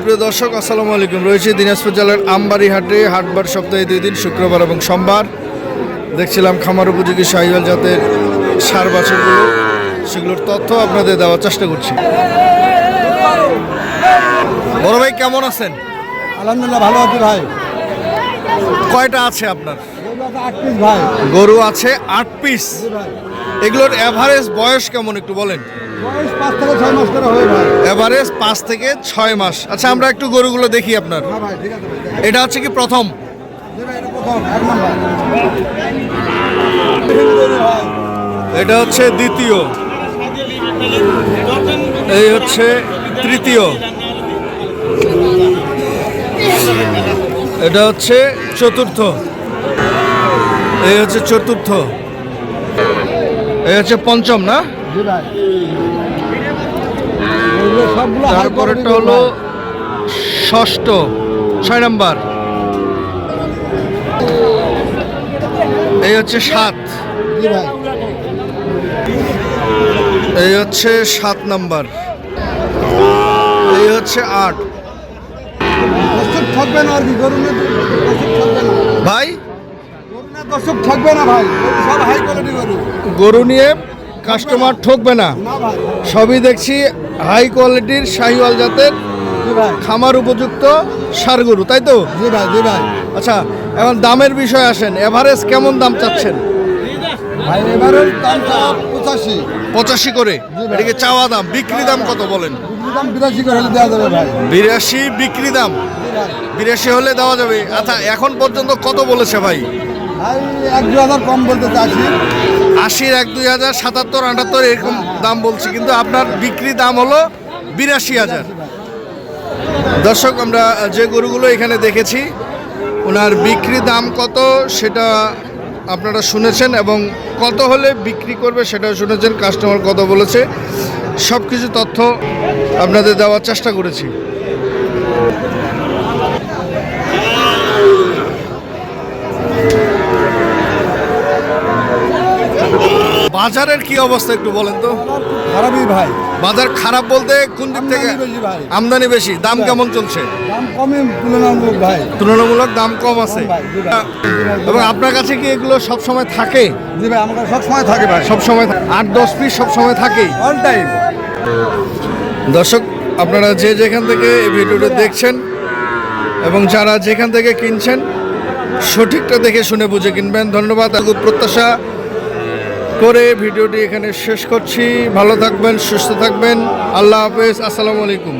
সুপ্রিয় দর্শক, আসসালামু আলাইকুম। রয়েছে দিনাজপুর জেলার আমবাড়ি হাটে। হাটবার সপ্তাহে 2 দিন, শুক্রবার এবং সোমবার। দেখছিলাম খামার উপযোগী শাহিওয়াল জাতের সার বাছুরগুলো, সেগুলোর তথ্য আপনাদের দেওয়ার চেষ্টা করছি। বড় ভাই কেমন আছেন? আলহামদুলিল্লাহ ভালো আছি ভাই। কয়টা আছে আপনার? 8 পিস ভাই। গরু আছে 8 পিস। এগুলোর এভারেজ বয়স কেমন একটু বলেন? বয়স 5 থেকে 6 মাস করে হয় ভাই। এভারেজ 5 থেকে 6 মাস। আচ্ছা, আমরা একটু গরুগুলো দেখি আপনার। হ্যাঁ ভাই, ঠিক আছে ভাই। এটা হচ্ছে কি প্রথম? জি ভাই, এটা প্রথম, এক নাম্বার। এটা হচ্ছে দ্বিতীয়, এই হচ্ছে তৃতীয়, এটা হচ্ছে চতুর্থ, এই হচ্ছে চতুর্থ, এই হচ্ছে পঞ্চম না? জি ভাই। এগুলো সবগুলো হাই তারপরেরটা হলো ষষ্ঠ, 6 নাম্বার, এই হচ্ছে 7, জি ভাই। এই হচ্ছে 7 নাম্বার, এই হচ্ছে 8। দর্শক থাকবে না আর কি, গরু না দর্শক থাকবে না ভাই, গরু না দর্শক থাকবে না ভাই, গরু সব হাই কোয়ালিটি গরু। গরু নিয়ে কাস্টমার ঠকবে না, না ভাই। সবই দেখছি হাই কোয়ালিটির শাহিওয়াল জাতের জি ভাই। খামার উপযুক্ত ষাঁড় গরু, তাই তো? জি ভাই, জি ভাই। আচ্ছা, এখন দামের বিষয় আসেন। এভারেজ কেমন দাম চাচ্ছেন? ভাই এবারে দামটা 85। 85 করে। এদিকে চাওয়া দাম, বিক্রি দাম কত বলেন? বিক্রি দাম 82 করে হলে দেওয়া যাবে ভাই। 82 বিক্রি দাম, জি ভাই। 82 হলে দেওয়া যাবে। আচ্ছা, এখন পর্যন্ত কত বলেছে ভাই? ভাই 1-2 হাজার কম বলতে চাচ্ছি। 80, 1-2 হাজার, 77, 78 এরকম দাম বলছি, কিন্তু আপনার বিক্রি দাম হলো 82,000। দর্শক, আমরা যে গরুগুলো এখানে দেখেছি, ওনার বিক্রি দাম কত সেটা আপনারা শুনেছেন, এবং কত হলে বিক্রি করবে সেটাও শুনেছেন। কাস্টমার কত বলেছে, সব কিছু তথ্য আপনাদের দেওয়ার চেষ্টা করেছি। বাজারের কি অবস্থা একটু বলেন তো? খারাপই ভাই। বাজার খারাপ বলতে কোন দিক থেকে? আমদানি বেশি ভাই। আমদানি বেশি। দাম কেমন চলছে? দাম কমই তুলনামূলক ভাই। তুলনামূলক দাম কম আছে। কম ভাই, জি ভাই। এবং আপনার কাছে কি এগুলো সব সময় থাকে? জি ভাই, আমার কাছে সব সময় থাকে ভাই। সব সময় 8-10 পিস সব সময় থাকেই। All time. দর্শক, আপনারা যে যেখান থেকে এই ভিডিওটা দেখছেন এবং যারা যেখান থেকে কিনছেন, সঠিকটা দেখে শুনে বুঝে কিনবেন। ধন্যবাদ। প্রত্যাশা করে ভিডিওটি এখানে শেষ করছি। ভালো থাকবেন, সুস্থ থাকবেন। আল্লাহ হাফেজ, আসসালামু আলাইকুম।